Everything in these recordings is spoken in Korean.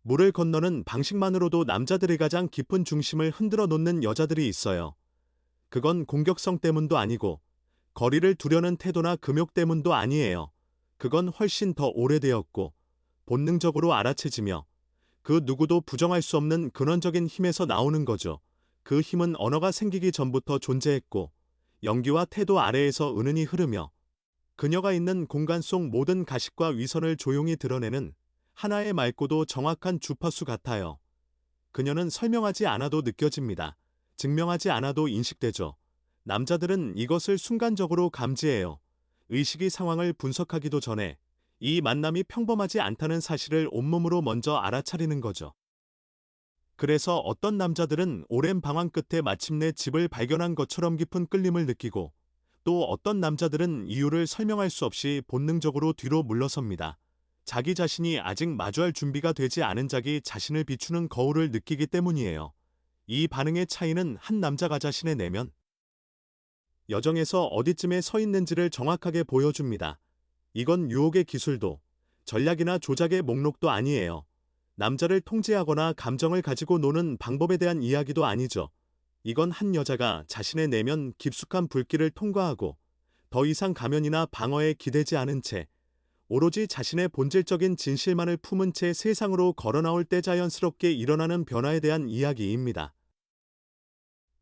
물을 건너는 방식만으로도 남자들의 가장 깊은 중심을 흔들어 놓는 여자들이 있어요. 그건 공격성 때문도 아니고 거리를 두려는 태도나 금욕 때문도 아니에요. 그건 훨씬 더 오래되었고 본능적으로 알아채지며 그 누구도 부정할 수 없는 근원적인 힘에서 나오는 거죠. 그 힘은 언어가 생기기 전부터 존재했고 연기와 태도 아래에서 은은히 흐르며 그녀가 있는 공간 속 모든 가식과 위선을 조용히 드러내는 하나의 맑고도 정확한 주파수 같아요. 그녀는 설명하지 않아도 느껴집니다. 증명하지 않아도 인식되죠. 남자들은 이것을 순간적으로 감지해요. 의식이 상황을 분석하기도 전에 이 만남이 평범하지 않다는 사실을 온몸으로 먼저 알아차리는 거죠. 그래서 어떤 남자들은 오랜 방황 끝에 마침내 집을 발견한 것처럼 깊은 끌림을 느끼고 또 어떤 남자들은 이유를 설명할 수 없이 본능적으로 뒤로 물러섭니다. 자기 자신이 아직 마주할 준비가 되지 않은 자기 자신을 비추는 거울을 느끼기 때문이에요. 이 반응의 차이는 한 남자가 자신의 내면, 여정에서 어디쯤에 서 있는지를 정확하게 보여줍니다. 이건 유혹의 기술도, 전략이나 조작의 목록도 아니에요. 남자를 통제하거나 감정을 가지고 노는 방법에 대한 이야기도 아니죠. 이건 한 여자가 자신의 내면 깊숙한 불길을 통과하고 더 이상 가면이나 방어에 기대지 않은 채 오로지 자신의 본질적인 진실만을 품은 채 세상으로 걸어나올 때 자연스럽게 일어나는 변화에 대한 이야기입니다.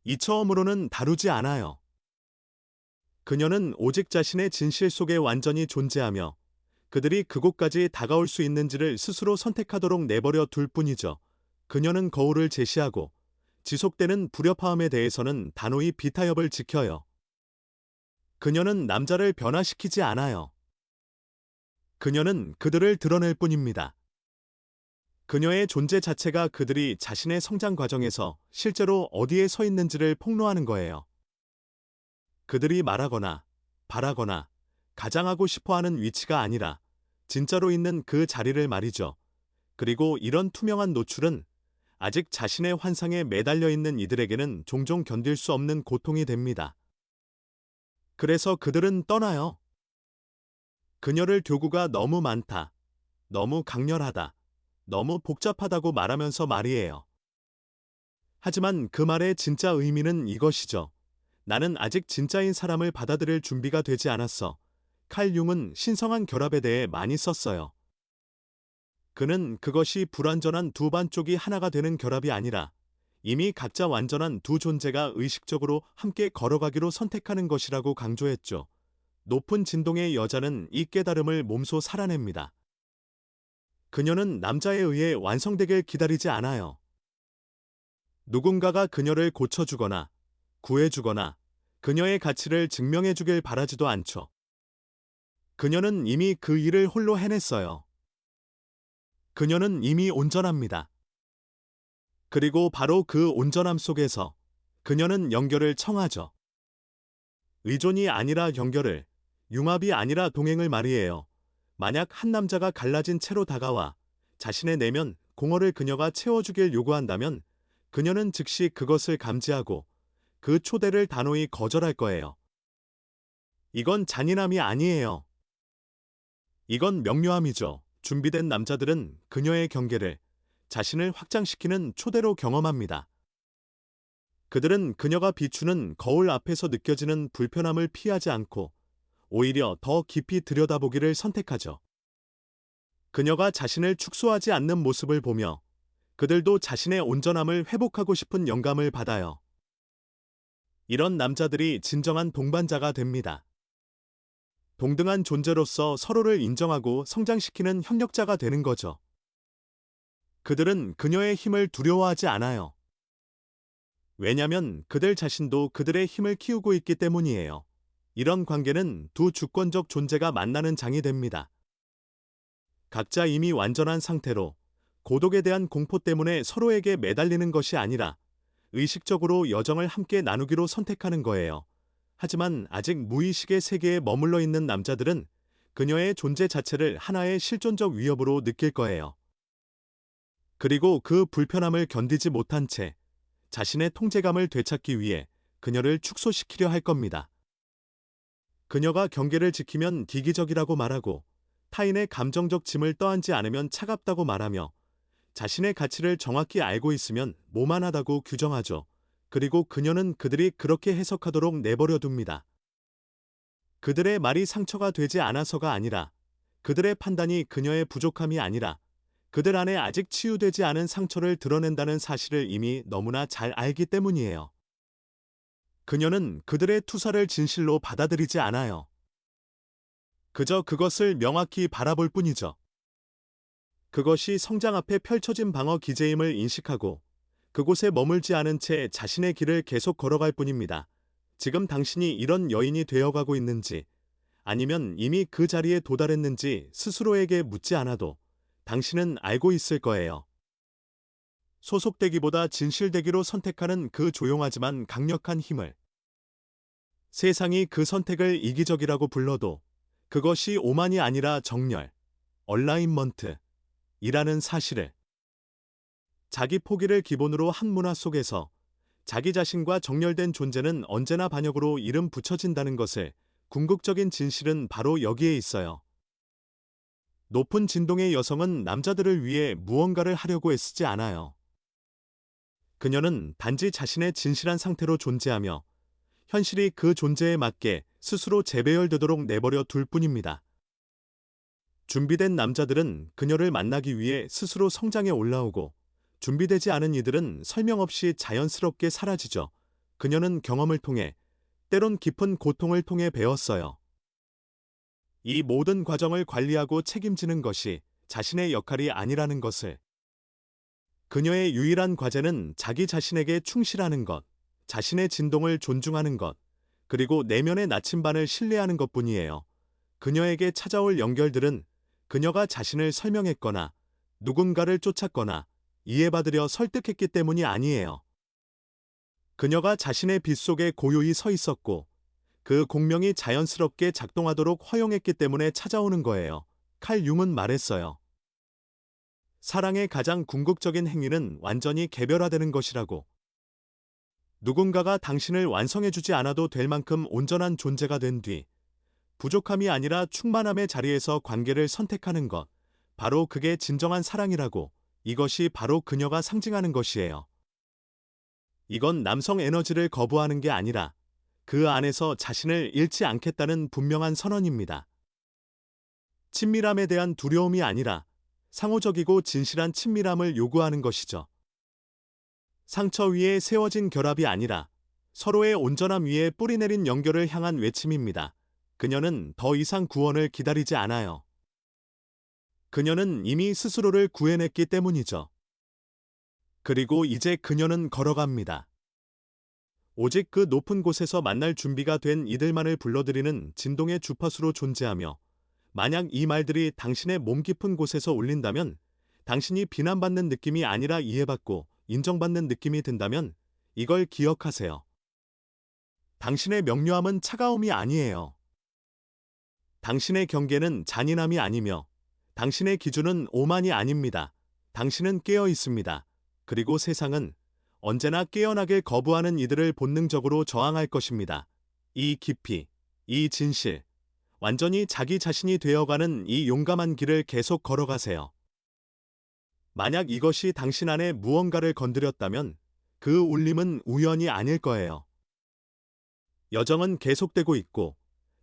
이처음으로는 다루지 않아요. 그녀는 오직 자신의 진실 속에 완전히 존재하며 그들이 그곳까지 다가올 수 있는지를 스스로 선택하도록 내버려 둘 뿐이죠. 그녀는 거울을 제시하고 지속되는 불협화음에 대해서는 단호히 비타협을 지켜요. 그녀는 남자를 변화시키지 않아요. 그녀는 그들을 드러낼 뿐입니다. 그녀의 존재 자체가 그들이 자신의 성장 과정에서 실제로 어디에 서 있는지를 폭로하는 거예요. 그들이 말하거나 바라거나 가장하고 싶어하는 위치가 아니라 진짜로 있는 그 자리를 말이죠. 그리고 이런 투명한 노출은 아직 자신의 환상에 매달려 있는 이들에게는 종종 견딜 수 없는 고통이 됩니다. 그래서 그들은 떠나요. 그녀를 교구가 너무 많다, 너무 강렬하다, 너무 복잡하다고 말하면서 말이에요. 하지만 그 말의 진짜 의미는 이것이죠. 나는 아직 진짜인 사람을 받아들일 준비가 되지 않았어. 칼 융은 신성한 결합에 대해 많이 썼어요. 그는 그것이 불완전한 두 반쪽이 하나가 되는 결합이 아니라 이미 각자 완전한 두 존재가 의식적으로 함께 걸어가기로 선택하는 것이라고 강조했죠. 높은 진동의 여자는 이 깨달음을 몸소 살아냅니다. 그녀는 남자에 의해 완성되길 기다리지 않아요. 누군가가 그녀를 고쳐주거나 구해주거나 그녀의 가치를 증명해주길 바라지도 않죠. 그녀는 이미 그 일을 홀로 해냈어요. 그녀는 이미 온전합니다. 그리고 바로 그 온전함 속에서 그녀는 연결을 청하죠. 의존이 아니라 연결을, 융합이 아니라 동행을 말이에요. 만약 한 남자가 갈라진 채로 다가와 자신의 내면 공허를 그녀가 채워주길 요구한다면 그녀는 즉시 그것을 감지하고 그 초대를 단호히 거절할 거예요. 이건 잔인함이 아니에요. 이건 명료함이죠. 준비된 남자들은 그녀의 경계를, 자신을 확장시키는 초대로 경험합니다. 그들은 그녀가 비추는 거울 앞에서 느껴지는 불편함을 피하지 않고 오히려 더 깊이 들여다보기를 선택하죠. 그녀가 자신을 축소하지 않는 모습을 보며 그들도 자신의 온전함을 회복하고 싶은 영감을 받아요. 이런 남자들이 진정한 동반자가 됩니다. 동등한 존재로서 서로를 인정하고 성장시키는 협력자가 되는 거죠. 그들은 그녀의 힘을 두려워하지 않아요. 왜냐면 그들 자신도 그들의 힘을 키우고 있기 때문이에요. 이런 관계는 두 주권적 존재가 만나는 장이 됩니다. 각자 이미 완전한 상태로 고독에 대한 공포 때문에 서로에게 매달리는 것이 아니라 의식적으로 여정을 함께 나누기로 선택하는 거예요. 하지만 아직 무의식의 세계에 머물러 있는 남자들은 그녀의 존재 자체를 하나의 실존적 위협으로 느낄 거예요. 그리고 그 불편함을 견디지 못한 채 자신의 통제감을 되찾기 위해 그녀를 축소시키려 할 겁니다. 그녀가 경계를 지키면 기기적이라고 말하고 타인의 감정적 짐을 떠안지 않으면 차갑다고 말하며 자신의 가치를 정확히 알고 있으면 모만하다고 규정하죠. 그리고 그녀는 그들이 그렇게 해석하도록 내버려 둡니다. 그들의 말이 상처가 되지 않아서가 아니라, 그들의 판단이 그녀의 부족함이 아니라 그들 안에 아직 치유되지 않은 상처를 드러낸다는 사실을 이미 너무나 잘 알기 때문이에요. 그녀는 그들의 투사를 진실로 받아들이지 않아요. 그저 그것을 명확히 바라볼 뿐이죠. 그것이 성장 앞에 펼쳐진 방어 기제임을 인식하고 그곳에 머물지 않은 채 자신의 길을 계속 걸어갈 뿐입니다. 지금 당신이 이런 여인이 되어가고 있는지, 아니면 이미 그 자리에 도달했는지 스스로에게 묻지 않아도 당신은 알고 있을 거예요. 소속되기보다 진실되기로 선택하는 그 조용하지만 강력한 힘을. 세상이 그 선택을 이기적이라고 불러도 그것이 오만이 아니라 정렬, 얼라인먼트, 이라는 사실을. 자기 포기를 기본으로 한 문화 속에서 자기 자신과 정렬된 존재는 언제나 반역으로 이름 붙여진다는 것을, 궁극적인 진실은 바로 여기에 있어요. 높은 진동의 여성은 남자들을 위해 무언가를 하려고 애쓰지 않아요. 그녀는 단지 자신의 진실한 상태로 존재하며 현실이 그 존재에 맞게 스스로 재배열되도록 내버려 둘 뿐입니다. 준비된 남자들은 그녀를 만나기 위해 스스로 성장해 올라오고, 준비되지 않은 이들은 설명 없이 자연스럽게 사라지죠. 그녀는 경험을 통해, 때론 깊은 고통을 통해 배웠어요. 이 모든 과정을 관리하고 책임지는 것이 자신의 역할이 아니라는 것을. 그녀의 유일한 과제는 자기 자신에게 충실하는 것, 자신의 진동을 존중하는 것, 그리고 내면의 나침반을 신뢰하는 것뿐이에요. 그녀에게 찾아올 연결들은 그녀가 자신을 설명했거나 누군가를 쫓았거나 이해받으려 설득했기 때문이 아니에요. 그녀가 자신의 빛 속에 고요히 서 있었고 그 공명이 자연스럽게 작동하도록 허용했기 때문에 찾아오는 거예요. 칼 융은 말했어요. 사랑의 가장 궁극적인 행위는 완전히 개별화되는 것이라고. 누군가가 당신을 완성해주지 않아도 될 만큼 온전한 존재가 된 뒤, 부족함이 아니라 충만함의 자리에서 관계를 선택하는 것, 바로 그게 진정한 사랑이라고. 이것이 바로 그녀가 상징하는 것이에요. 이건 남성 에너지를 거부하는 게 아니라 그 안에서 자신을 잃지 않겠다는 분명한 선언입니다. 친밀함에 대한 두려움이 아니라 상호적이고 진실한 친밀함을 요구하는 것이죠. 상처 위에 세워진 결합이 아니라 서로의 온전함 위에 뿌리내린 연결을 향한 외침입니다. 그녀는 더 이상 구원을 기다리지 않아요. 그녀는 이미 스스로를 구해냈기 때문이죠. 그리고 이제 그녀는 걸어갑니다. 오직 그 높은 곳에서 만날 준비가 된 이들만을 불러들이는 진동의 주파수로 존재하며, 만약 이 말들이 당신의 몸 깊은 곳에서 울린다면, 당신이 비난받는 느낌이 아니라 이해받고 인정받는 느낌이 든다면 이걸 기억하세요. 당신의 명료함은 차가움이 아니에요. 당신의 경계는 잔인함이 아니며 당신의 기준은 오만이 아닙니다. 당신은 깨어 있습니다. 그리고 세상은 언제나 깨어나길 거부하는 이들을 본능적으로 저항할 것입니다. 이 깊이, 이 진실, 완전히 자기 자신이 되어가는 이 용감한 길을 계속 걸어가세요. 만약 이것이 당신 안에 무언가를 건드렸다면 그 울림은 우연이 아닐 거예요. 여정은 계속되고 있고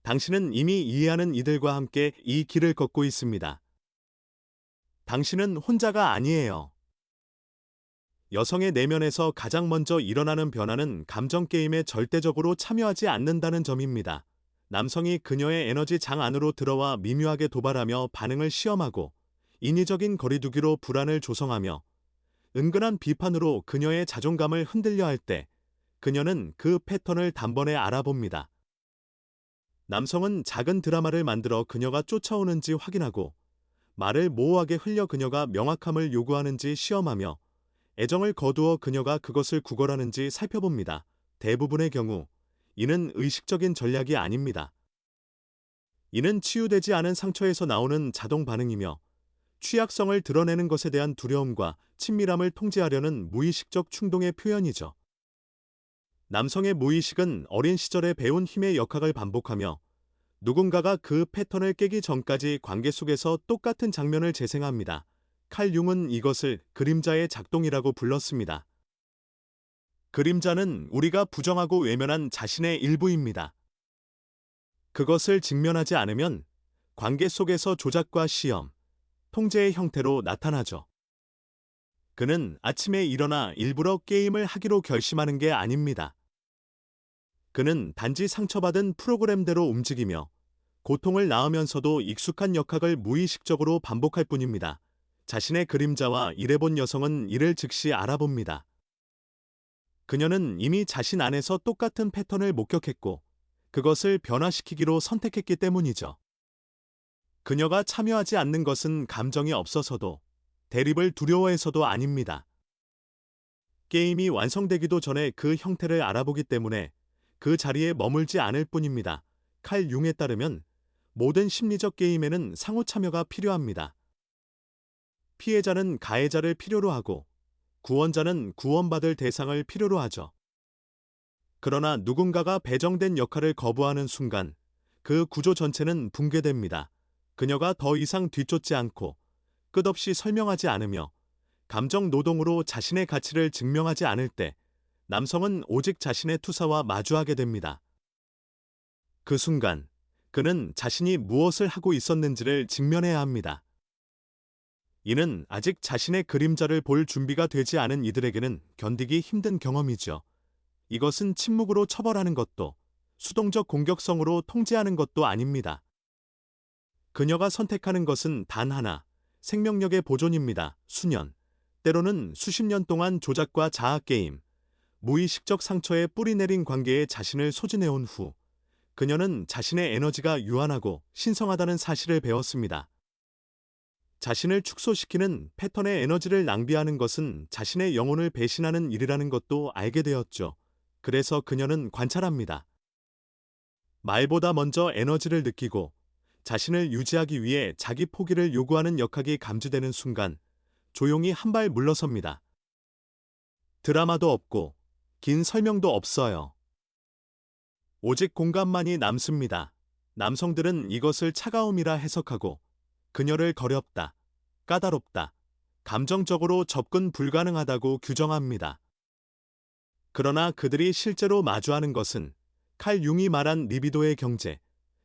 당신은 이미 이해하는 이들과 함께 이 길을 걷고 있습니다. 당신은 혼자가 아니에요. 여성의 내면에서 가장 먼저 일어나는 변화는 감정 게임에 절대적으로 참여하지 않는다는 점입니다. 남성이 그녀의 에너지 장 안으로 들어와 미묘하게 도발하며 반응을 시험하고 인위적인 거리두기로 불안을 조성하며 은근한 비판으로 그녀의 자존감을 흔들려 할 때 그녀는 그 패턴을 단번에 알아봅니다. 남성은 작은 드라마를 만들어 그녀가 쫓아오는지 확인하고 말을 모호하게 흘려 그녀가 명확함을 요구하는지 시험하며 애정을 거두어 그녀가 그것을 구걸하는지 살펴봅니다. 대부분의 경우 이는 의식적인 전략이 아닙니다. 이는 치유되지 않은 상처에서 나오는 자동 반응이며 취약성을 드러내는 것에 대한 두려움과 친밀함을 통제하려는 무의식적 충동의 표현이죠. 남성의 무의식은 어린 시절에 배운 힘의 역학을 반복하며 누군가가 그 패턴을 깨기 전까지 관계 속에서 똑같은 장면을 재생합니다. 칼 융은 이것을 그림자의 작동이라고 불렀습니다. 그림자는 우리가 부정하고 외면한 자신의 일부입니다. 그것을 직면하지 않으면 관계 속에서 조작과 시험, 통제의 형태로 나타나죠. 그는 아침에 일어나 일부러 게임을 하기로 결심하는 게 아닙니다. 그는 단지 상처받은 프로그램대로 움직이며 고통을 낳으면서도 익숙한 역학을 무의식적으로 반복할 뿐입니다. 자신의 그림자와 일해본 여성은 이를 즉시 알아봅니다. 그녀는 이미 자신 안에서 똑같은 패턴을 목격했고 그것을 변화시키기로 선택했기 때문이죠. 그녀가 참여하지 않는 것은 감정이 없어서도 대립을 두려워해서도 아닙니다. 게임이 완성되기도 전에 그 형태를 알아보기 때문에 그 자리에 머물지 않을 뿐입니다. 칼 융에 따르면 모든 심리적 게임에는 상호 참여가 필요합니다. 피해자는 가해자를 필요로 하고 구원자는 구원받을 대상을 필요로 하죠. 그러나 누군가가 배정된 역할을 거부하는 순간 그 구조 전체는 붕괴됩니다. 그녀가 더 이상 뒤쫓지 않고 끝없이 설명하지 않으며 감정 노동으로 자신의 가치를 증명하지 않을 때 남성은 오직 자신의 투사와 마주하게 됩니다. 그 순간 그는 자신이 무엇을 하고 있었는지를 직면해야 합니다. 이는 아직 자신의 그림자를 볼 준비가 되지 않은 이들에게는 견디기 힘든 경험이죠. 이것은 침묵으로 처벌하는 것도 수동적 공격성으로 통제하는 것도 아닙니다. 그녀가 선택하는 것은 단 하나, 생명력의 보존입니다. 수년, 때로는 수십 년 동안 조작과 자아 게임, 무의식적 상처에 뿌리내린 관계에 자신을 소진해온 후 그녀는 자신의 에너지가 유한하고 신성하다는 사실을 배웠습니다. 자신을 축소시키는 패턴의 에너지를 낭비하는 것은 자신의 영혼을 배신하는 일이라는 것도 알게 되었죠. 그래서 그녀는 관찰합니다. 말보다 먼저 에너지를 느끼고 자신을 유지하기 위해 자기 포기를 요구하는 역학이 감지되는 순간 조용히 한 발 물러섭니다. 드라마도 없고 긴 설명도 없어요. 오직 공감만이 남습니다. 남성들은 이것을 차가움이라 해석하고 그녀를 거렵다, 까다롭다, 감정적으로 접근 불가능하다고 규정합니다. 그러나 그들이 실제로 마주하는 것은 칼 융이 말한 리비도의 경제,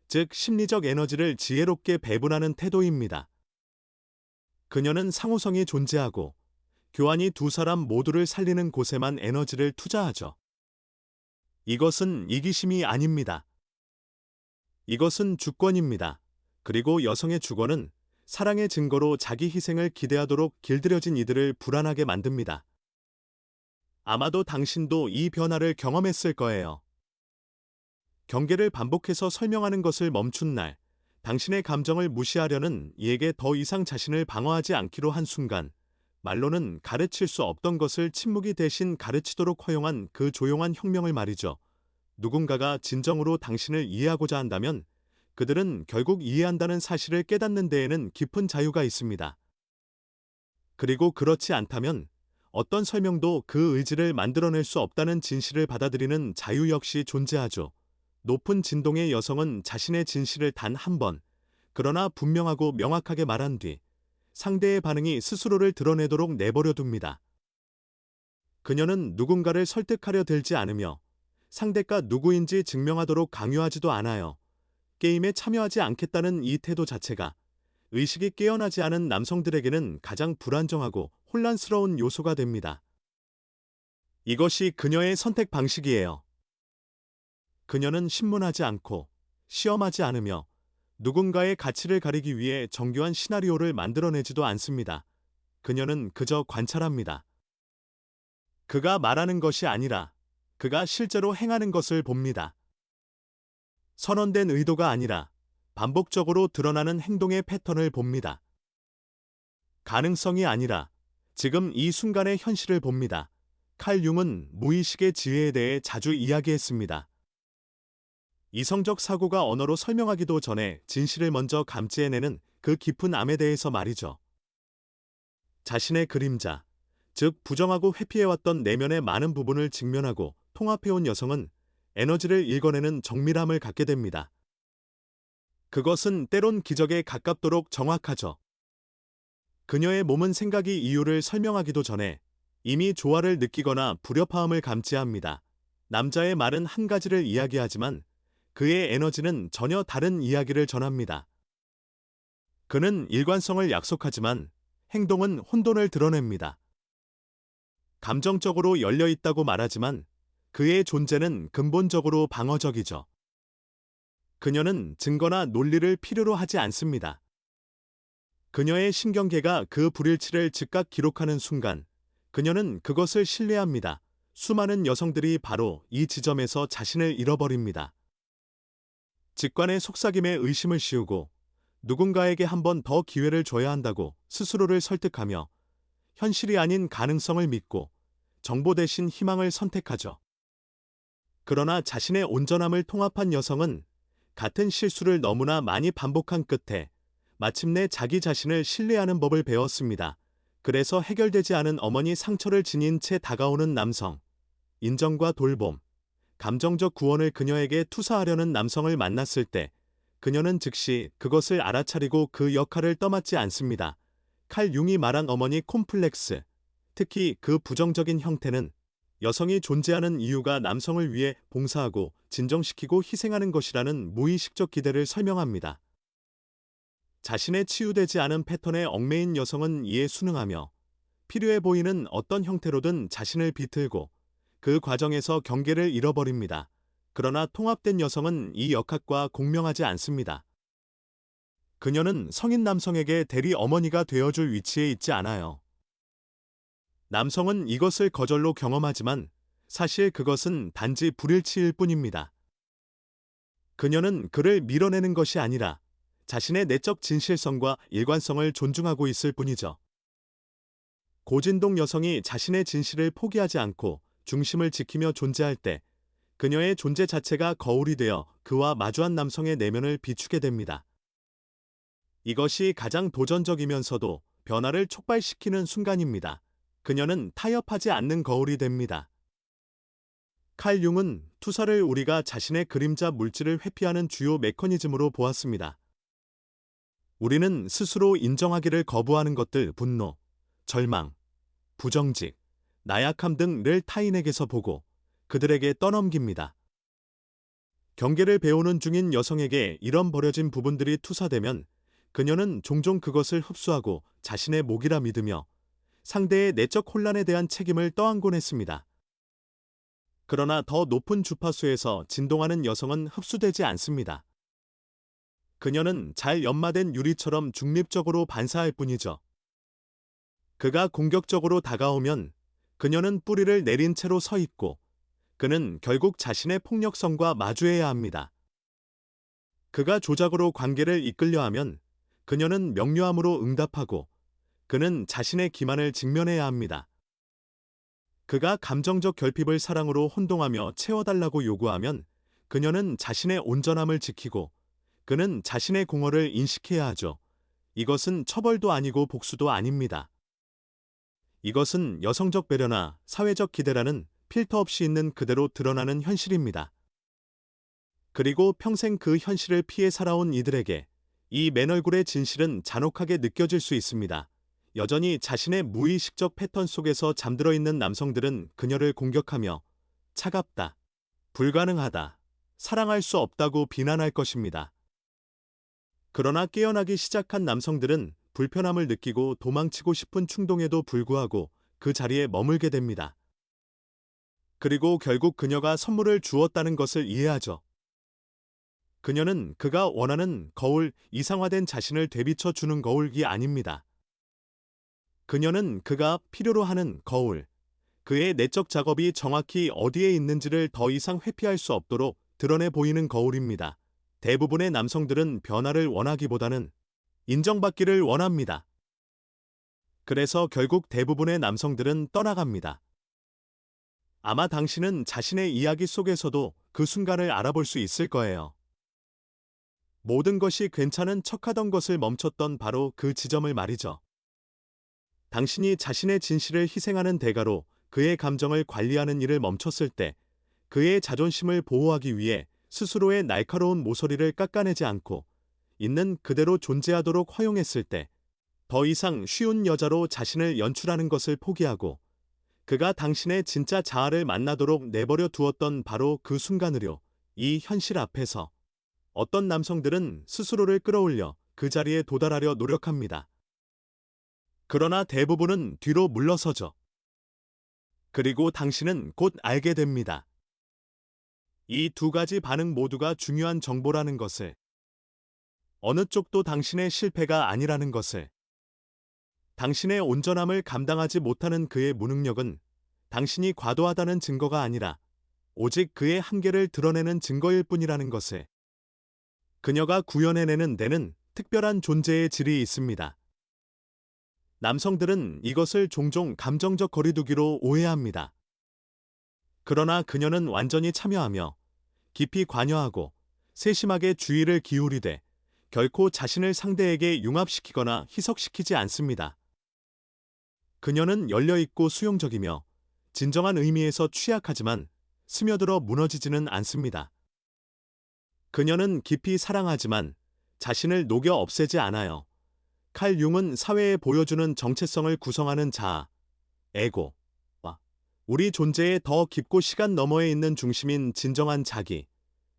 즉 심리적 에너지를 지혜롭게 배분하는 태도입니다. 그녀는 상호성이 존재하고 교환이 두 사람 모두를 살리는 곳에만 에너지를 투자하죠. 이것은 이기심이 아닙니다. 이것은 주권입니다. 그리고 여성의 주권은 사랑의 증거로 자기 희생을 기대하도록 길들여진 이들을 불안하게 만듭니다. 아마도 당신도 이 변화를 경험했을 거예요. 경계를 반복해서 설명하는 것을 멈춘 날, 당신의 감정을 무시하려는 이에게 더 이상 자신을 방어하지 않기로 한 순간, 말로는 가르칠 수 없던 것을 침묵이 대신 가르치도록 허용한 그 조용한 혁명을 말이죠. 누군가가 진정으로 당신을 이해하고자 한다면 그들은 결국 이해한다는 사실을 깨닫는 데에는 깊은 자유가 있습니다. 그리고 그렇지 않다면 어떤 설명도 그 의지를 만들어낼 수 없다는 진실을 받아들이는 자유 역시 존재하죠. 높은 진동의 여성은 자신의 진실을 단 한 번, 그러나 분명하고 명확하게 말한 뒤 상대의 반응이 스스로를 드러내도록 내버려둡니다. 그녀는 누군가를 설득하려 들지 않으며 상대가 누구인지 증명하도록 강요하지도 않아요. 게임에 참여하지 않겠다는 이 태도 자체가 의식이 깨어나지 않은 남성들에게는 가장 불안정하고 혼란스러운 요소가 됩니다. 이것이 그녀의 선택 방식이에요. 그녀는 신문하지 않고 시험하지 않으며 누군가의 가치를 가리기 위해 정교한 시나리오를 만들어내지도 않습니다. 그녀는 그저 관찰합니다. 그가 말하는 것이 아니라 그가 실제로 행하는 것을 봅니다. 선언된 의도가 아니라 반복적으로 드러나는 행동의 패턴을 봅니다. 가능성이 아니라 지금 이 순간의 현실을 봅니다. 칼 융은 무의식의 지혜에 대해 자주 이야기했습니다. 이성적 사고가 언어로 설명하기도 전에 진실을 먼저 감지해내는 그 깊은 암에 대해서 말이죠. 자신의 그림자, 즉 부정하고 회피해왔던 내면의 많은 부분을 직면하고 통합해온 여성은 에너지를 읽어내는 정밀함을 갖게 됩니다. 그것은 때론 기적에 가깝도록 정확하죠. 그녀의 몸은 생각이 이유를 설명하기도 전에 이미 조화를 느끼거나 불협화음을 감지합니다. 남자의 말은 한 가지를 이야기하지만 그의 에너지는 전혀 다른 이야기를 전합니다. 그는 일관성을 약속하지만 행동은 혼돈을 드러냅니다. 감정적으로 열려 있다고 말하지만 그의 존재는 근본적으로 방어적이죠. 그녀는 증거나 논리를 필요로 하지 않습니다. 그녀의 신경계가 그 불일치를 즉각 기록하는 순간 그녀는 그것을 신뢰합니다. 수많은 여성들이 바로 이 지점에서 자신을 잃어버립니다. 직관의 속삭임에 의심을 씌우고 누군가에게 한 번 더 기회를 줘야 한다고 스스로를 설득하며 현실이 아닌 가능성을 믿고 정보 대신 희망을 선택하죠. 그러나 자신의 온전함을 통합한 여성은 같은 실수를 너무나 많이 반복한 끝에 마침내 자기 자신을 신뢰하는 법을 배웠습니다. 그래서 해결되지 않은 어머니 상처를 지닌 채 다가오는 남성, 인정과 돌봄, 감정적 구원을 그녀에게 투사하려는 남성을 만났을 때 그녀는 즉시 그것을 알아차리고 그 역할을 떠맡지 않습니다. 칼 융이 말한 어머니 콤플렉스, 특히 그 부정적인 형태는 여성이 존재하는 이유가 남성을 위해 봉사하고 진정시키고 희생하는 것이라는 무의식적 기대를 설명합니다. 자신의 치유되지 않은 패턴에 얽매인 여성은 이에 순응하며 필요해 보이는 어떤 형태로든 자신을 비틀고 그 과정에서 경계를 잃어버립니다. 그러나 통합된 여성은 이 역학과 공명하지 않습니다. 그녀는 성인 남성에게 대리 어머니가 되어줄 위치에 있지 않아요. 남성은 이것을 거절로 경험하지만 사실 그것은 단지 불일치일 뿐입니다. 그녀는 그를 밀어내는 것이 아니라 자신의 내적 진실성과 일관성을 존중하고 있을 뿐이죠. 고진동 여성이 자신의 진실을 포기하지 않고 중심을 지키며 존재할 때 그녀의 존재 자체가 거울이 되어 그와 마주한 남성의 내면을 비추게 됩니다. 이것이 가장 도전적이면서도 변화를 촉발시키는 순간입니다. 그녀는 타협하지 않는 거울이 됩니다. 칼 융은 투사를 우리가 자신의 그림자 물질을 회피하는 주요 메커니즘으로 보았습니다. 우리는 스스로 인정하기를 거부하는 것들, 분노, 절망, 부정직, 나약함 등을 타인에게서 보고 그들에게 떠넘깁니다. 경계를 배우는 중인 여성에게 이런 버려진 부분들이 투사되면 그녀는 종종 그것을 흡수하고 자신의 몫이라 믿으며 상대의 내적 혼란에 대한 책임을 떠안곤 했습니다. 그러나 더 높은 주파수에서 진동하는 여성은 흡수되지 않습니다. 그녀는 잘 연마된 유리처럼 중립적으로 반사할 뿐이죠. 그가 공격적으로 다가오면 그녀는 뿌리를 내린 채로 서 있고 그는 결국 자신의 폭력성과 마주해야 합니다. 그가 조작으로 관계를 이끌려 하면 그녀는 명료함으로 응답하고 그는 자신의 기만을 직면해야 합니다. 그가 감정적 결핍을 사랑으로 혼동하며 채워달라고 요구하면 그녀는 자신의 온전함을 지키고 그는 자신의 공허를 인식해야 하죠. 이것은 처벌도 아니고 복수도 아닙니다. 이것은 여성적 배려나 사회적 기대라는 필터 없이 있는 그대로 드러나는 현실입니다. 그리고 평생 그 현실을 피해 살아온 이들에게 이 맨얼굴의 진실은 잔혹하게 느껴질 수 있습니다. 여전히 자신의 무의식적 패턴 속에서 잠들어 있는 남성들은 그녀를 공격하며 차갑다, 불가능하다, 사랑할 수 없다고 비난할 것입니다. 그러나 깨어나기 시작한 남성들은 불편함을 느끼고 도망치고 싶은 충동에도 불구하고 그 자리에 머물게 됩니다. 그리고 결국 그녀가 선물을 주었다는 것을 이해하죠. 그녀는 그가 원하는 거울, 이상화된 자신을 되비쳐 주는 거울이 아닙니다. 그녀는 그가 필요로 하는 거울, 그의 내적 작업이 정확히 어디에 있는지를 더 이상 회피할 수 없도록 드러내 보이는 거울입니다. 대부분의 남성들은 변화를 원하기보다는 인정받기를 원합니다. 그래서 결국 대부분의 남성들은 떠나갑니다. 아마 당신은 자신의 이야기 속에서도 그 순간을 알아볼 수 있을 거예요. 모든 것이 괜찮은 척하던 것을 멈췄던 바로 그 지점을 말이죠. 당신이 자신의 진실을 희생하는 대가로 그의 감정을 관리하는 일을 멈췄을 때 그의 자존심을 보호하기 위해 스스로의 날카로운 모서리를 깎아내지 않고 있는 그대로 존재하도록 허용했을 때 더 이상 쉬운 여자로 자신을 연출하는 것을 포기하고 그가 당신의 진짜 자아를 만나도록 내버려 두었던 바로 그 순간으로 이 현실 앞에서 어떤 남성들은 스스로를 끌어올려 그 자리에 도달하려 노력합니다. 그러나 대부분은 뒤로 물러서죠. 그리고 당신은 곧 알게 됩니다. 이 두 가지 반응 모두가 중요한 정보라는 것을, 어느 쪽도 당신의 실패가 아니라는 것을, 당신의 온전함을 감당하지 못하는 그의 무능력은 당신이 과도하다는 증거가 아니라 오직 그의 한계를 드러내는 증거일 뿐이라는 것을, 그녀가 구현해내는 데는 특별한 존재의 질이 있습니다. 남성들은 이것을 종종 감정적 거리두기로 오해합니다. 그러나 그녀는 완전히 참여하며 깊이 관여하고 세심하게 주의를 기울이되 결코 자신을 상대에게 융합시키거나 희석시키지 않습니다. 그녀는 열려있고 수용적이며 진정한 의미에서 취약하지만 스며들어 무너지지는 않습니다. 그녀는 깊이 사랑하지만 자신을 녹여 없애지 않아요. 칼 융은 사회에 보여주는 정체성을 구성하는 자아, 에고와 우리 존재의 더 깊고 시간 너머에 있는 중심인 진정한 자기,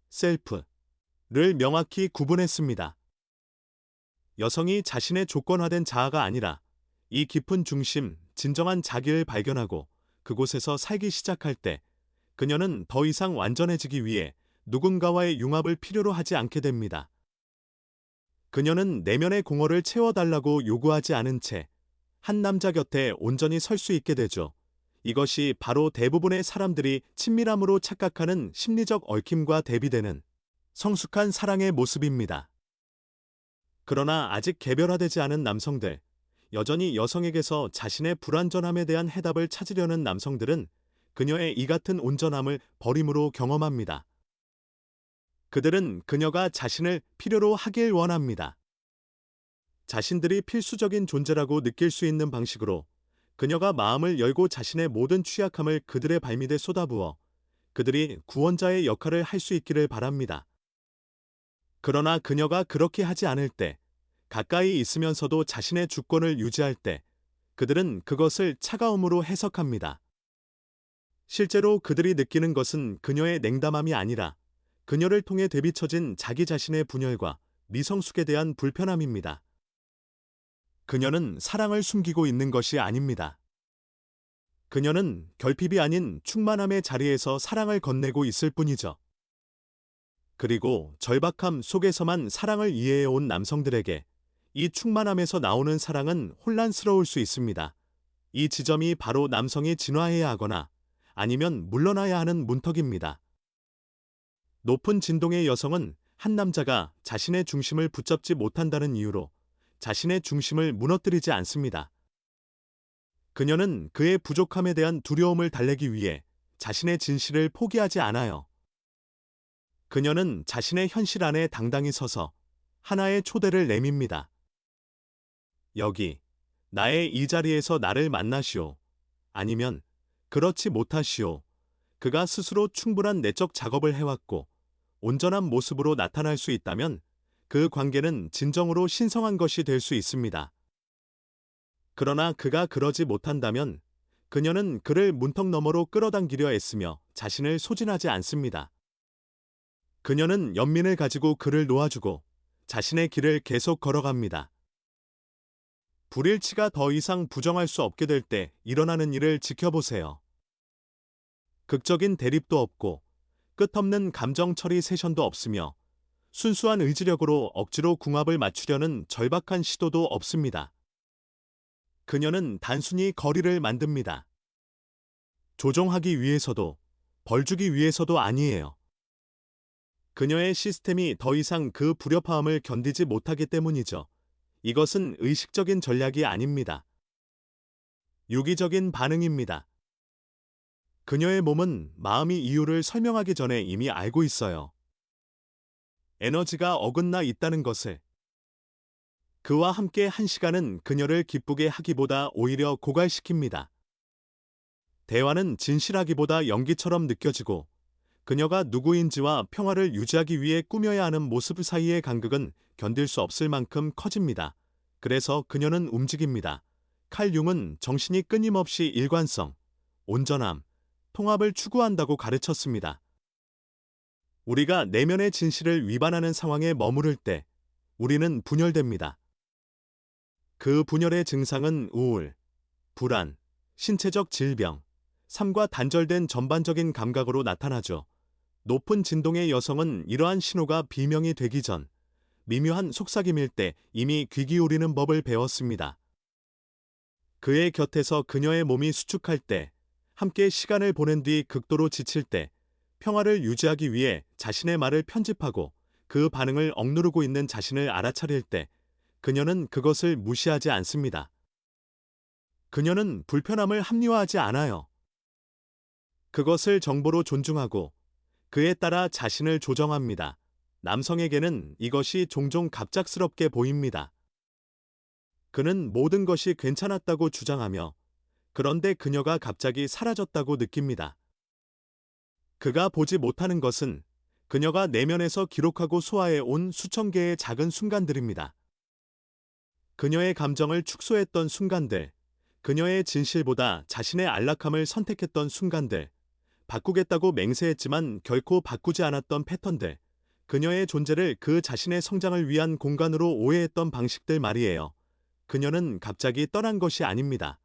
셀프를 명확히 구분했습니다. 여성이 자신의 조건화된 자아가 아니라 이 깊은 중심, 진정한 자기를 발견하고 그곳에서 살기 시작할 때 그녀는 더 이상 완전해지기 위해 누군가와의 융합을 필요로 하지 않게 됩니다. 그녀는 내면의 공허를 채워달라고 요구하지 않은 채 한 남자 곁에 온전히 설 수 있게 되죠. 이것이 바로 대부분의 사람들이 친밀함으로 착각하는 심리적 얽힘과 대비되는 성숙한 사랑의 모습입니다. 그러나 아직 개별화되지 않은 남성들, 여전히 여성에게서 자신의 불완전함에 대한 해답을 찾으려는 남성들은 그녀의 이 같은 온전함을 버림으로 경험합니다. 그들은 그녀가 자신을 필요로 하길 원합니다. 자신들이 필수적인 존재라고 느낄 수 있는 방식으로 그녀가 마음을 열고 자신의 모든 취약함을 그들의 발밑에 쏟아부어 그들이 구원자의 역할을 할 수 있기를 바랍니다. 그러나 그녀가 그렇게 하지 않을 때, 가까이 있으면서도 자신의 주권을 유지할 때 그들은 그것을 차가움으로 해석합니다. 실제로 그들이 느끼는 것은 그녀의 냉담함이 아니라 그녀를 통해 되비쳐진 자기 자신의 분열과 미성숙에 대한 불편함입니다. 그녀는 사랑을 숨기고 있는 것이 아닙니다. 그녀는 결핍이 아닌 충만함의 자리에서 사랑을 건네고 있을 뿐이죠. 그리고 절박함 속에서만 사랑을 이해해온 남성들에게 이 충만함에서 나오는 사랑은 혼란스러울 수 있습니다. 이 지점이 바로 남성이 진화해야 하거나 아니면 물러나야 하는 문턱입니다. 높은 진동의 여성은 한 남자가 자신의 중심을 붙잡지 못한다는 이유로 자신의 중심을 무너뜨리지 않습니다. 그녀는 그의 부족함에 대한 두려움을 달래기 위해 자신의 진실을 포기하지 않아요. 그녀는 자신의 현실 안에 당당히 서서 하나의 초대를 내밉니다. 여기, 나의 이 자리에서 나를 만나시오. 아니면 그렇지 못하시오. 그가 스스로 충분한 내적 작업을 해왔고 온전한 모습으로 나타날 수 있다면 그 관계는 진정으로 신성한 것이 될 수 있습니다. 그러나 그가 그러지 못한다면 그녀는 그를 문턱 너머로 끌어당기려 애쓰며 자신을 소진하지 않습니다. 그녀는 연민을 가지고 그를 놓아주고 자신의 길을 계속 걸어갑니다. 불일치가 더 이상 부정할 수 없게 될 때 일어나는 일을 지켜보세요. 극적인 대립도 없고 끝없는 감정 처리 세션도 없으며 순수한 의지력으로 억지로 궁합을 맞추려는 절박한 시도도 없습니다. 그녀는 단순히 거리를 만듭니다. 조종하기 위해서도 벌주기 위해서도 아니에요. 그녀의 시스템이 더 이상 그 불협화음을 견디지 못하기 때문이죠. 이것은 의식적인 전략이 아닙니다. 유기적인 반응입니다. 그녀의 몸은 마음이 이유를 설명하기 전에 이미 알고 있어요. 에너지가 어긋나 있다는 것을. 그와 함께 한 시간은 그녀를 기쁘게 하기보다 오히려 고갈시킵니다. 대화는 진실하기보다 연기처럼 느껴지고 그녀가 누구인지와 평화를 유지하기 위해 꾸며야 하는 모습 사이의 간극은 견딜 수 없을 만큼 커집니다. 그래서 그녀는 움직입니다. 칼 융은 정신이 끊임없이 일관성, 온전함, 통합을 추구한다고 가르쳤습니다. 우리가 내면의 진실을 위반하는 상황에 머무를 때 우리는 분열됩니다. 그 분열의 증상은 우울, 불안, 신체적 질병, 삶과 단절된 전반적인 감각으로 나타나죠. 높은 진동의 여성은 이러한 신호가 비명이 되기 전 미묘한 속삭임일 때 이미 귀 기울이는 법을 배웠습니다. 그의 곁에서 그녀의 몸이 수축할 때, 함께 시간을 보낸 뒤 극도로 지칠 때, 평화를 유지하기 위해 자신의 말을 편집하고 그 반응을 억누르고 있는 자신을 알아차릴 때, 그녀는 그것을 무시하지 않습니다. 그녀는 불편함을 합리화하지 않아요. 그것을 정보로 존중하고 그에 따라 자신을 조정합니다. 남성에게는 이것이 종종 갑작스럽게 보입니다. 그는 모든 것이 괜찮았다고 주장하며 그런데 그녀가 갑자기 사라졌다고 느낍니다. 그가 보지 못하는 것은 그녀가 내면에서 기록하고 소화해 온 수천 개의 작은 순간들입니다. 그녀의 감정을 축소했던 순간들, 그녀의 진실보다 자신의 안락함을 선택했던 순간들, 바꾸겠다고 맹세했지만 결코 바꾸지 않았던 패턴들, 그녀의 존재를 그 자신의 성장을 위한 공간으로 오해했던 방식들 말이에요. 그녀는 갑자기 떠난 것이 아닙니다.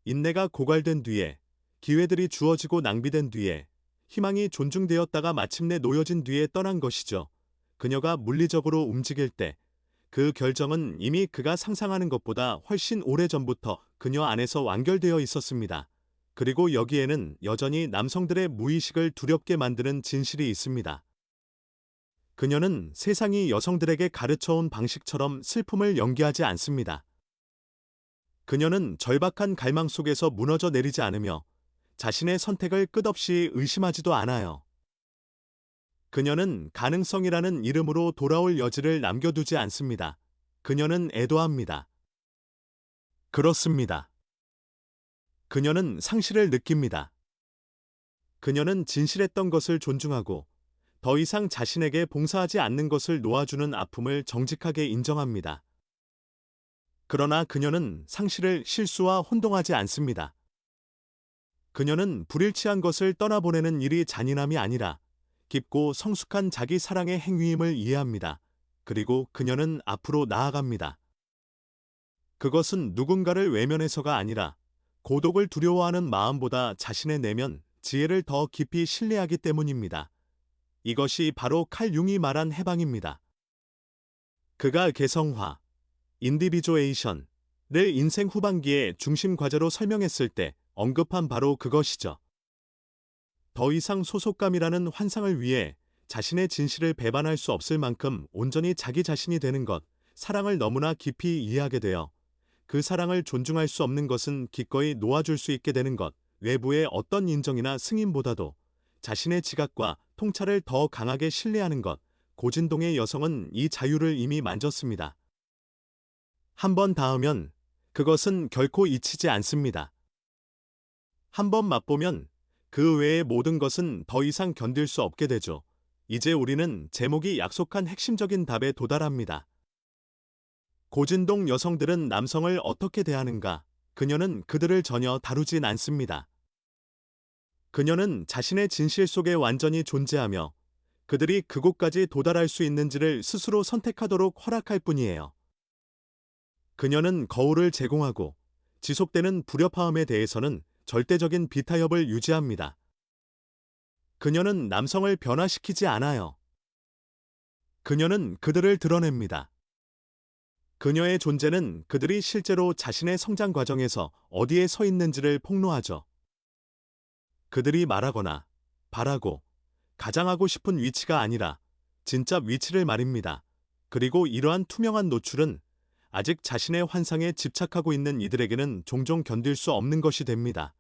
인내가 고갈된 뒤에, 기회들이 주어지고 낭비된 뒤에, 희망이 존중되었다가 마침내 놓여진 뒤에 떠난 것이죠. 그녀가 물리적으로 움직일 때, 그 결정은 이미 그가 상상하는 것보다 훨씬 오래전부터 그녀 안에서 완결되어 있었습니다. 그리고 여기에는 여전히 남성들의 무의식을 두렵게 만드는 진실이 있습니다. 그녀는 세상이 여성들에게 가르쳐온 방식처럼 슬픔을 연기하지 않습니다. 그녀는 절박한 갈망 속에서 무너져 내리지 않으며 자신의 선택을 끝없이 의심하지도 않아요. 그녀는 가능성이라는 이름으로 돌아올 여지를 남겨두지 않습니다. 그녀는 애도합니다. 그렇습니다. 그녀는 상실을 느낍니다. 그녀는 진실했던 것을 존중하고 더 이상 자신에게 봉사하지 않는 것을 놓아주는 아픔을 정직하게 인정합니다. 그러나 그녀는 상실을 실수와 혼동하지 않습니다. 그녀는 불일치한 것을 떠나보내는 일이 잔인함이 아니라 깊고 성숙한 자기 사랑의 행위임을 이해합니다. 그리고 그녀는 앞으로 나아갑니다. 그것은 누군가를 외면해서가 아니라 고독을 두려워하는 마음보다 자신의 내면, 지혜를 더 깊이 신뢰하기 때문입니다. 이것이 바로 칼 융이 말한 해방입니다. 그가 개성화, 인디비조에이션을 인생 후반기의 중심 과제로 설명했을 때 언급한 바로 그것이죠. 더 이상 소속감이라는 환상을 위해 자신의 진실을 배반할 수 없을 만큼 온전히 자기 자신이 되는 것, 사랑을 너무나 깊이 이해하게 되어 그 사랑을 존중할 수 없는 것은 기꺼이 놓아줄 수 있게 되는 것, 외부의 어떤 인정이나 승인보다도 자신의 지각과 통찰을 더 강하게 신뢰하는 것, 고진동의 여성은 이 자유를 이미 만졌습니다. 한번 닿으면 그것은 결코 잊히지 않습니다. 한번 맛보면 그 외의 모든 것은 더 이상 견딜 수 없게 되죠. 이제 우리는 제목이 약속한 핵심적인 답에 도달합니다. 고진동 여성들은 남성을 어떻게 대하는가? 그녀는 그들을 전혀 다루진 않습니다. 그녀는 자신의 진실 속에 완전히 존재하며 그들이 그곳까지 도달할 수 있는지를 스스로 선택하도록 허락할 뿐이에요. 그녀는 거울을 제공하고 지속되는 불협화음에 대해서는 절대적인 비타협을 유지합니다. 그녀는 남성을 변화시키지 않아요. 그녀는 그들을 드러냅니다. 그녀의 존재는 그들이 실제로 자신의 성장 과정에서 어디에 서 있는지를 폭로하죠. 그들이 말하거나 바라고 가장하고 싶은 위치가 아니라 진짜 위치를 말입니다. 그리고 이러한 투명한 노출은 아직 자신의 환상에 집착하고 있는 이들에게는 종종 견딜 수 없는 것이 됩니다.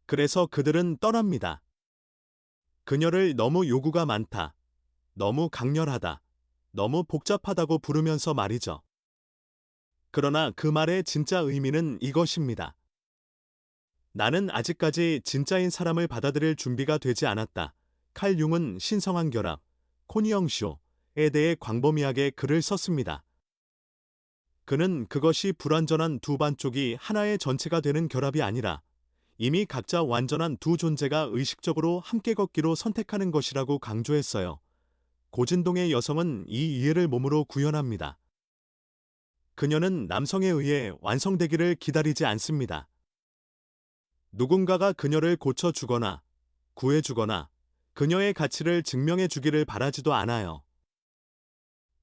그래서 그들은 떠납니다. 그녀를 너무 요구가 많다, 너무 강렬하다, 너무 복잡하다고 부르면서 말이죠. 그러나 그 말의 진짜 의미는 이것입니다. 나는 아직까지 진짜인 사람을 받아들일 준비가 되지 않았다. 칼 융은 신성한 결합, 코니영쇼에 대해 광범위하게 글을 썼습니다. 그는 그것이 불완전한 두 반쪽이 하나의 전체가 되는 결합이 아니라 이미 각자 완전한 두 존재가 의식적으로 함께 걷기로 선택하는 것이라고 강조했어요. 고진동의 여성은 이 이해를 몸으로 구현합니다. 그녀는 남성에 의해 완성되기를 기다리지 않습니다. 누군가가 그녀를 고쳐주거나 구해주거나 그녀의 가치를 증명해 주기를 바라지도 않아요.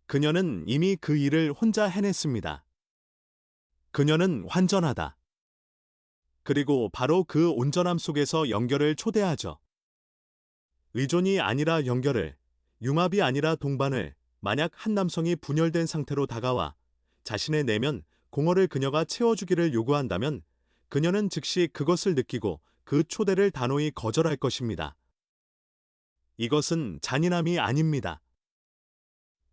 그녀는 이미 그 일을 혼자 해냈습니다. 그녀는 완전하다. 그리고 바로 그 온전함 속에서 연결을 초대하죠. 의존이 아니라 연결을, 융합이 아니라 동반을, 만약 한 남성이 분열된 상태로 다가와 자신의 내면, 공허를 그녀가 채워주기를 요구한다면 그녀는 즉시 그것을 느끼고 그 초대를 단호히 거절할 것입니다. 이것은 잔인함이 아닙니다.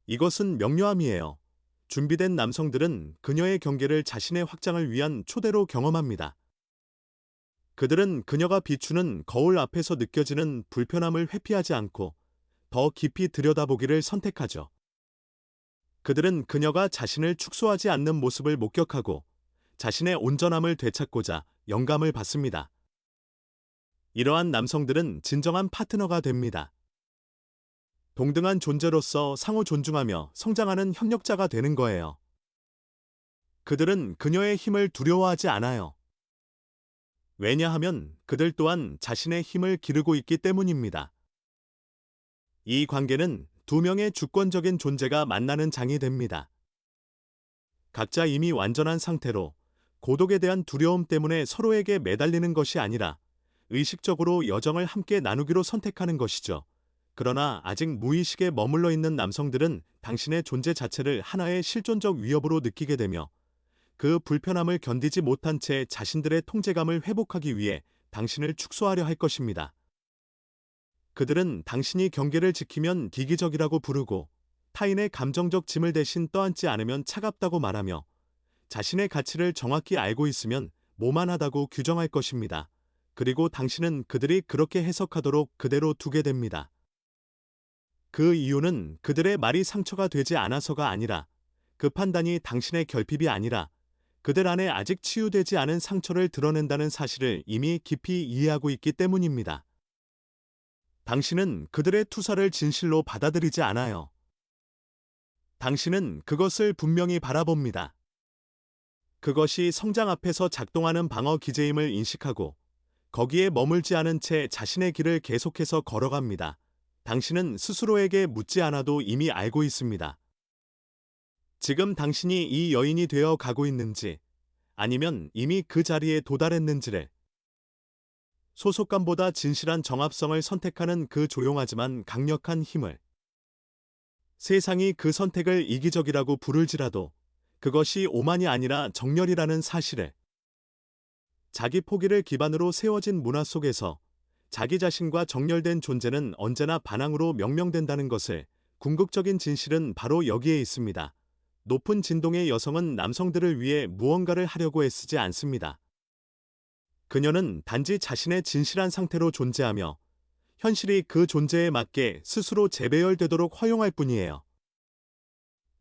이것은 명료함이에요. 준비된 남성들은 그녀의 경계를 자신의 확장을 위한 초대로 경험합니다. 그들은 그녀가 비추는 거울 앞에서 느껴지는 불편함을 회피하지 않고 더 깊이 들여다보기를 선택하죠. 그들은 그녀가 자신을 축소하지 않는 모습을 목격하고 자신의 온전함을 되찾고자 영감을 받습니다. 이러한 남성들은 진정한 파트너가 됩니다. 동등한 존재로서 상호 존중하며 성장하는 협력자가 되는 거예요. 그들은 그녀의 힘을 두려워하지 않아요. 왜냐하면 그들 또한 자신의 힘을 기르고 있기 때문입니다. 이 관계는 두 명의 주권적인 존재가 만나는 장이 됩니다. 각자 이미 완전한 상태로 고독에 대한 두려움 때문에 서로에게 매달리는 것이 아니라 의식적으로 여정을 함께 나누기로 선택하는 것이죠. 그러나 아직 무의식에 머물러 있는 남성들은 당신의 존재 자체를 하나의 실존적 위협으로 느끼게 되며 그 불편함을 견디지 못한 채 자신들의 통제감을 회복하기 위해 당신을 축소하려 할 것입니다. 그들은 당신이 경계를 지키면 기기적이라고 부르고 타인의 감정적 짐을 대신 떠안지 않으면 차갑다고 말하며 자신의 가치를 정확히 알고 있으면 모만하다고 규정할 것입니다. 그리고 당신은 그들이 그렇게 해석하도록 그대로 두게 됩니다. 그 이유는 그들의 말이 상처가 되지 않아서가 아니라 그 판단이 당신의 결핍이 아니라 그들 안에 아직 치유되지 않은 상처를 드러낸다는 사실을 이미 깊이 이해하고 있기 때문입니다. 당신은 그들의 투사를 진실로 받아들이지 않아요. 당신은 그것을 분명히 바라봅니다. 그것이 성장 앞에서 작동하는 방어 기제임을 인식하고 거기에 머물지 않은 채 자신의 길을 계속해서 걸어갑니다. 당신은 스스로에게 묻지 않아도 이미 알고 있습니다. 지금 당신이 이 여인이 되어 가고 있는지 아니면 이미 그 자리에 도달했는지를 소속감보다 진실한 정합성을 선택하는 그 조용하지만 강력한 힘을 세상이 그 선택을 이기적이라고 부를지라도 그것이 오만이 아니라 정열이라는 사실을 자기 포기를 기반으로 세워진 문화 속에서 자기 자신과 정렬된 존재는 언제나 반항으로 명명된다는 것을 궁극적인 진실은 바로 여기에 있습니다. 높은 진동의 여성은 남성들을 위해 무언가를 하려고 애쓰지 않습니다. 그녀는 단지 자신의 진실한 상태로 존재하며 현실이 그 존재에 맞게 스스로 재배열되도록 허용할 뿐이에요.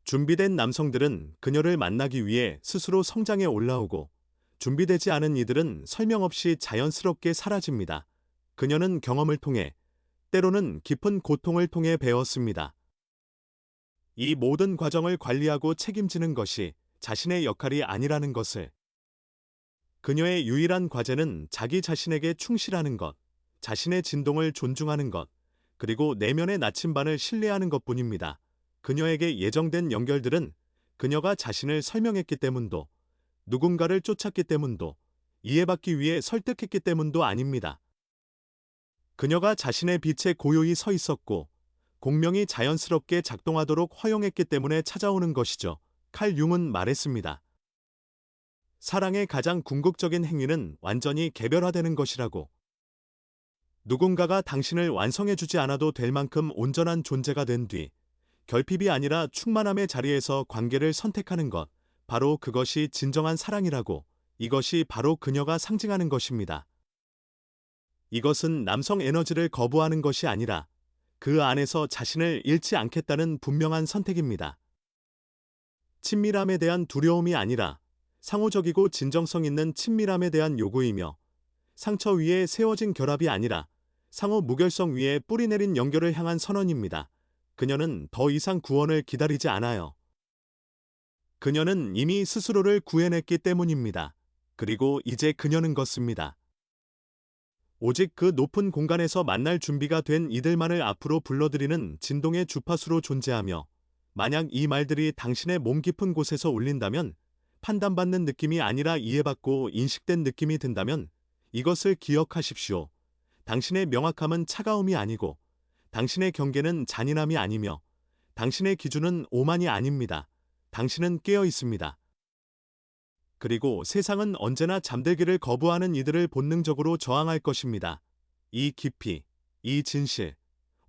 준비된 남성들은 그녀를 만나기 위해 스스로 성장해 올라오고 준비되지 않은 이들은 설명 없이 자연스럽게 사라집니다. 그녀는 경험을 통해 때로는 깊은 고통을 통해 배웠습니다. 이 모든 과정을 관리하고 책임지는 것이 자신의 역할이 아니라는 것을. 그녀의 유일한 과제는 자기 자신에게 충실하는 것, 자신의 진동을 존중하는 것, 그리고 내면의 나침반을 신뢰하는 것뿐입니다. 그녀에게 예정된 연결들은 그녀가 자신을 설명했기 때문도, 누군가를 쫓았기 때문도, 이해받기 위해 설득했기 때문도 아닙니다. 그녀가 자신의 빛에 고요히 서 있었고, 공명이 자연스럽게 작동하도록 허용했기 때문에 찾아오는 것이죠. 칼 융은 말했습니다. 사랑의 가장 궁극적인 행위는 완전히 개별화되는 것이라고. 누군가가 당신을 완성해주지 않아도 될 만큼 온전한 존재가 된 뒤, 결핍이 아니라 충만함의 자리에서 관계를 선택하는 것, 바로 그것이 진정한 사랑이라고. 이것이 바로 그녀가 상징하는 것입니다. 이것은 남성 에너지를 거부하는 것이 아니라 그 안에서 자신을 잃지 않겠다는 분명한 선택입니다. 친밀함에 대한 두려움이 아니라 상호적이고 진정성 있는 친밀함에 대한 요구이며 상처 위에 세워진 결합이 아니라 상호 무결성 위에 뿌리내린 연결을 향한 선언입니다. 그녀는 더 이상 구원을 기다리지 않아요. 그녀는 이미 스스로를 구해냈기 때문입니다. 그리고 이제 그녀는 걷습니다. 오직 그 높은 공간에서 만날 준비가 된 이들만을 앞으로 불러들이는 진동의 주파수로 존재하며 만약 이 말들이 당신의 몸 깊은 곳에서 울린다면 판단받는 느낌이 아니라 이해받고 인식된 느낌이 든다면 이것을 기억하십시오. 당신의 명확함은 차가움이 아니고 당신의 경계는 잔인함이 아니며 당신의 기준은 오만이 아닙니다. 당신은 깨어 있습니다. 그리고 세상은 언제나 잠들기를 거부하는 이들을 본능적으로 저항할 것입니다. 이 깊이, 이 진실,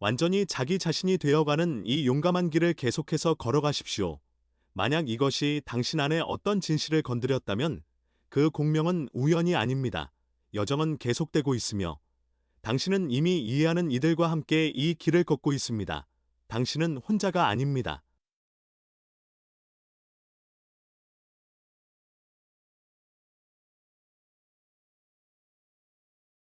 완전히 자기 자신이 되어가는 이 용감한 길을 계속해서 걸어가십시오. 만약 이것이 당신 안에 어떤 진실을 건드렸다면 그 공명은 우연이 아닙니다. 여정은 계속되고 있으며 당신은 이미 이해하는 이들과 함께 이 길을 걷고 있습니다. 당신은 혼자가 아닙니다.